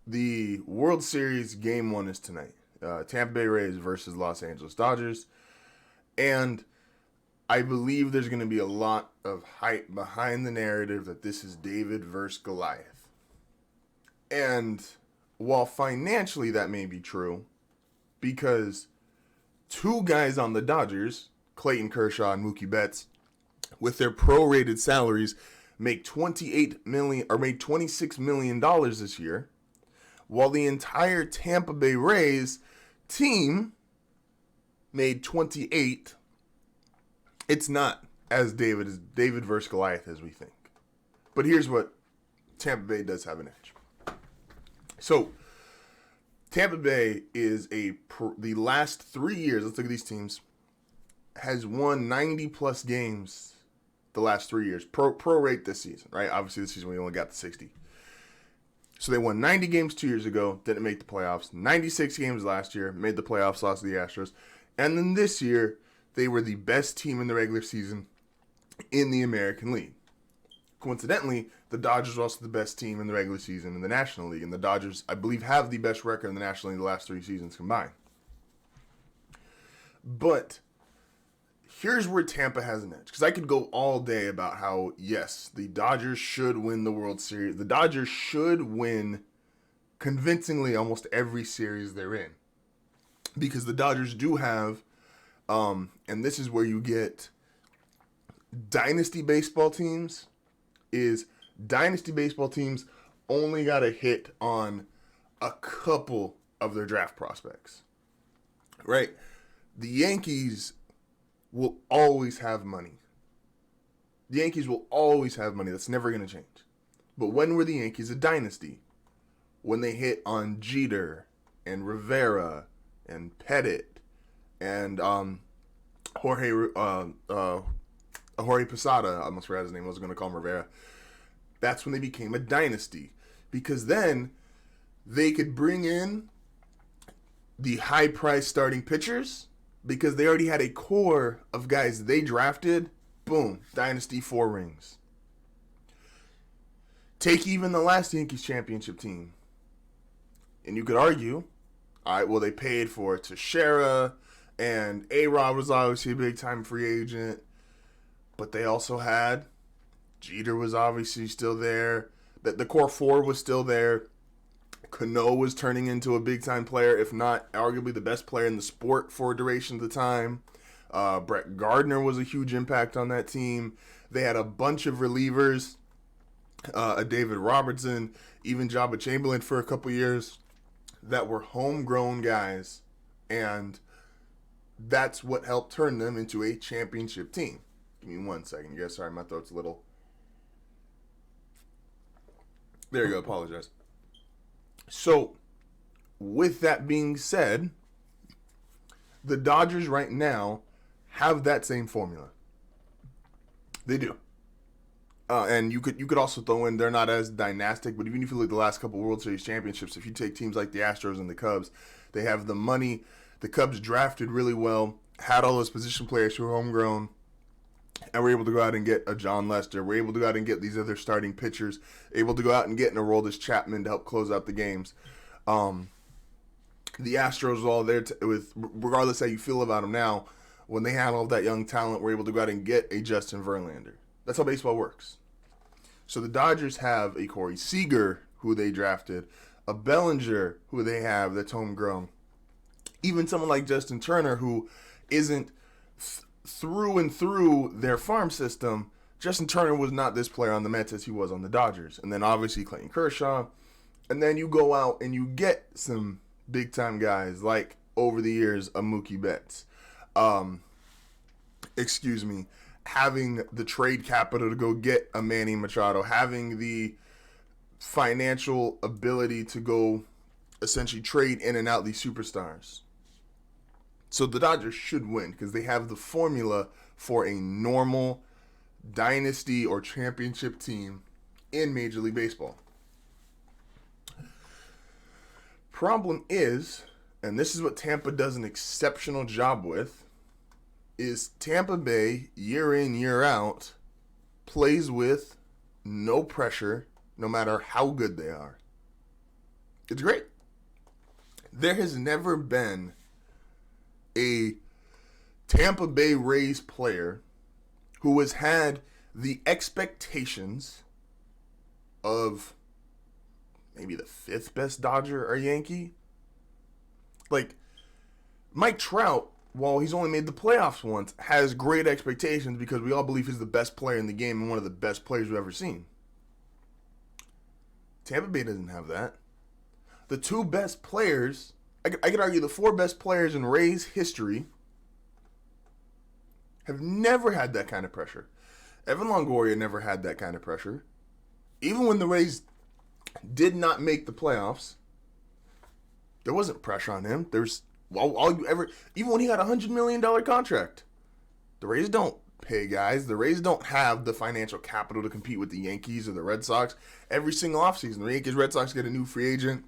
The World Series Game 1 is tonight. Tampa Bay Rays versus Los Angeles Dodgers. And I believe there's going to be a lot of hype behind the narrative that this is David versus Goliath. And while financially that may be true, because two guys on the Dodgers, Clayton Kershaw and Mookie Betts, with their prorated salaries, make $26 million this year, while the entire Tampa Bay Rays team made 28. It's not as David versus Goliath as we think. But here's what Tampa Bay does have an edge. So Tampa Bay is the last 3 years, let's look at these teams, has won 90 plus games the last 3 years. Pro rate this season, right? Obviously this season we only got to 60. So they won 90 games 2 years ago, didn't make the playoffs. 96 games last year, made the playoffs, lost to the Astros. And then this year, they were the best team in the regular season in the American League. Coincidentally, the Dodgers are also the best team in the regular season in the National League. And the Dodgers, I believe, have the best record in the National League the last 3 seasons combined. But here's where Tampa has an edge. Because I could go all day about how, yes, the Dodgers should win the World Series. The Dodgers should win convincingly almost every series they're in. Because the Dodgers do have, and this is where you get dynasty baseball teams, only got a hit on a couple of their draft prospects. Right? The Yankees will always have money. The Yankees will always have money. That's never going to change. But when were the Yankees a dynasty? When they hit on Jeter and Rivera and Pettit and Jorge Posada. I almost forgot his name. I was going to call him Rivera. That's when they became a dynasty. Because then they could bring in the high-priced starting pitchers because they already had a core of guys they drafted. Boom. Dynasty, 4 rings. Take even the last Yankees championship team. And you could argue, all right, well, they paid for Teixeira, and A-Rod was obviously a big-time free agent. But they also had Jeter was obviously still there. The core 4 was still there. Cano was turning into a big-time player, if not arguably the best player in the sport for a duration of the time. Brett Gardner was a huge impact on that team. They had a bunch of relievers, a David Robertson, even Jabba Chamberlain for a couple years, that were homegrown guys, and that's what helped turn them into a championship team. Give me 1 second, you guys. Sorry, my throat's a little... There you go, apologize. So, with that being said, the Dodgers right now have that same formula. They do. And you could also throw in, they're not as dynastic, but even if you look at the last couple World Series championships, if you take teams like the Astros and the Cubs, they have the money. The Cubs drafted really well, had all those position players who were homegrown, and were able to go out and get a John Lester. We're able to go out and get these other starting pitchers, able to go out and get an Aroldis Chapman to help close out the games. The Astros were all there with, regardless how you feel about them now, when they had all that young talent, were able to go out and get a Justin Verlander. That's how baseball works. So the Dodgers have a Corey Seager, who they drafted, a Bellinger, who they have that's homegrown. Even someone like Justin Turner, who isn't through and through their farm system. Justin Turner was not this player on the Mets as he was on the Dodgers. And then obviously Clayton Kershaw. And then you go out and you get some big-time guys like, over the years, a Mookie Betts. Having the trade capital to go get a Manny Machado, having the financial ability to go essentially trade in and out these superstars. So the Dodgers should win because they have the formula for a normal dynasty or championship team in Major League Baseball. Problem is, and this is what Tampa does an exceptional job with, is Tampa Bay, year in, year out, plays with no pressure, no matter how good they are. It's great. There has never been a Tampa Bay Rays player who has had the expectations of maybe the 5th best Dodger or Yankee. Like, Mike Trout, while he's only made the playoffs once, has great expectations because we all believe he's the best player in the game and one of the best players we've ever seen. Tampa Bay doesn't have that. The 2 best players, I could argue the 4 best players in Rays history have never had that kind of pressure. Evan Longoria never had that kind of pressure. Even when the Rays did not make the playoffs, there wasn't pressure on him. Even when he got a $100 million contract, the Rays don't pay guys. The Rays don't have the financial capital to compete with the Yankees or the Red Sox. Every single offseason, the Yankees, Red Sox get a new free agent.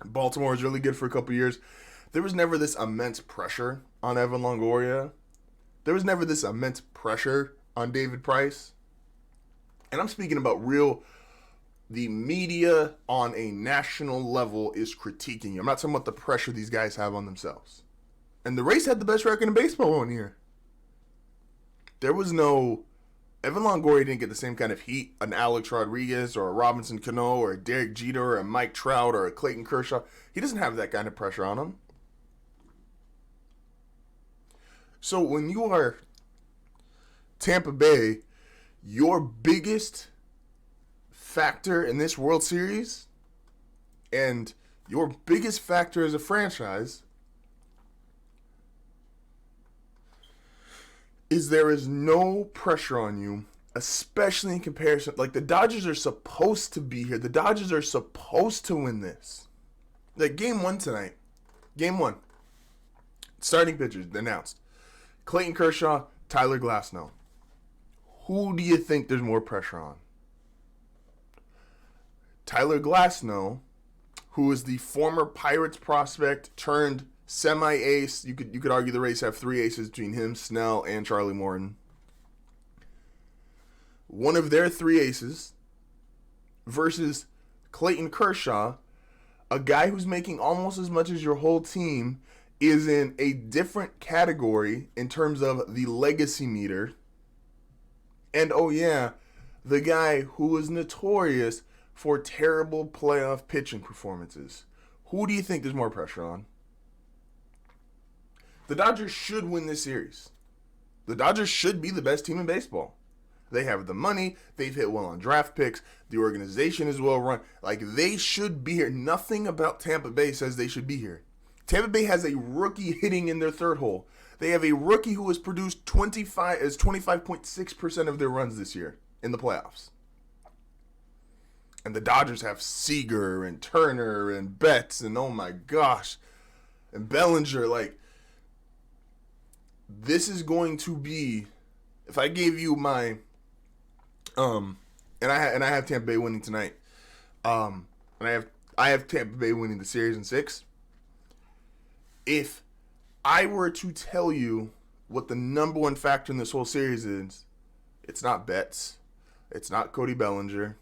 Baltimore is really good for a couple years. There was never this immense pressure on Evan Longoria. There was never this immense pressure on David Price. And I'm speaking about the media on a national level is critiquing you. I'm not talking about the pressure these guys have on themselves. And the Rays had the best record in baseball one year. There was no... Evan Longoria didn't get the same kind of heat an Alex Rodriguez or a Robinson Cano or a Derek Jeter or a Mike Trout or a Clayton Kershaw. He doesn't have that kind of pressure on him. So when you are Tampa Bay, your biggest factor in this World Series and your biggest factor as a franchise is there is no pressure on you, especially in comparison. Like, the Dodgers are supposed to be here. The Dodgers are supposed to win this. Like, Game 1 tonight. Game 1. Starting pitchers announced. Clayton Kershaw, Tyler Glasnow. Who do you think there's more pressure on? Tyler Glasnow, who is the former Pirates prospect turned semi-ace. You could argue the Rays have 3 aces between him, Snell, and Charlie Morton. One of their 3 aces versus Clayton Kershaw, a guy who's making almost as much as your whole team, is in a different category in terms of the legacy meter. And oh yeah, the guy who is notorious for terrible playoff pitching performances. Who do you think there's more pressure on? The Dodgers should win this series. The Dodgers should be the best team in baseball. They have the money. They've hit well on draft picks. The organization is well run. Like, they should be here. Nothing about Tampa Bay says they should be here. Tampa Bay has a rookie hitting in their third hole. They have a rookie who has produced 25.6% of their runs this year in the playoffs. And the Dodgers have Seager and Turner and Betts and oh my gosh, and Bellinger. Like, this is going to be, if I gave you my, and I have Tampa Bay winning tonight, and I have Tampa Bay winning the series in 6. If I were to tell you what the number one factor in this whole series is, it's not Betts, it's not Cody Bellinger,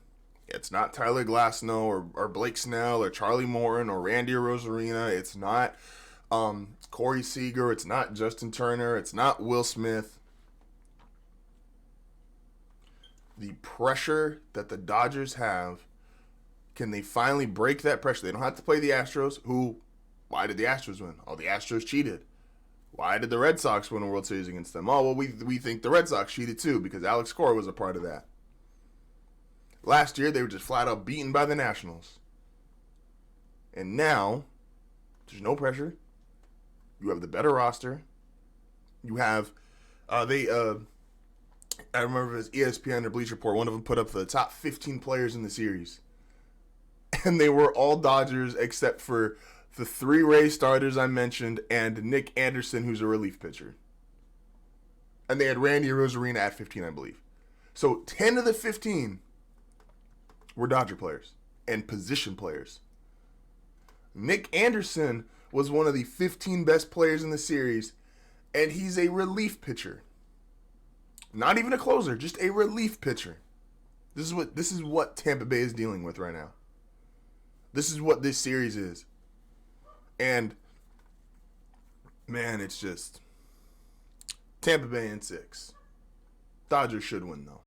it's not Tyler Glasnow or Blake Snell or Charlie Morton or Randy Arozarena, it's not Corey Seager, it's not Justin Turner, it's not Will Smith. The pressure that the Dodgers have, can they finally break that pressure? They don't have to play the Astros, who, why did the Astros win? Oh, the Astros cheated. Why did the Red Sox win a World Series against them? Oh, well, we think the Red Sox cheated too because Alex Cora was a part of that. Last year, they were just flat out beaten by the Nationals. And now, there's no pressure. You have the better roster. You have, I remember it was ESPN or Bleacher Report, one of them put up the top 15 players in the series. And they were all Dodgers except for the 3 Rays starters I mentioned and Nick Anderson, who's a relief pitcher. And they had Randy Arozarena at 15, I believe. So 10 of the 15 were Dodger players and position players. Nick Anderson was one of the 15 best players in the series, and he's a relief pitcher. Not even a closer, just a relief pitcher. This is what Tampa Bay is dealing with right now. This is what this series is. And, man, it's just Tampa Bay in 6. Dodgers should win, though.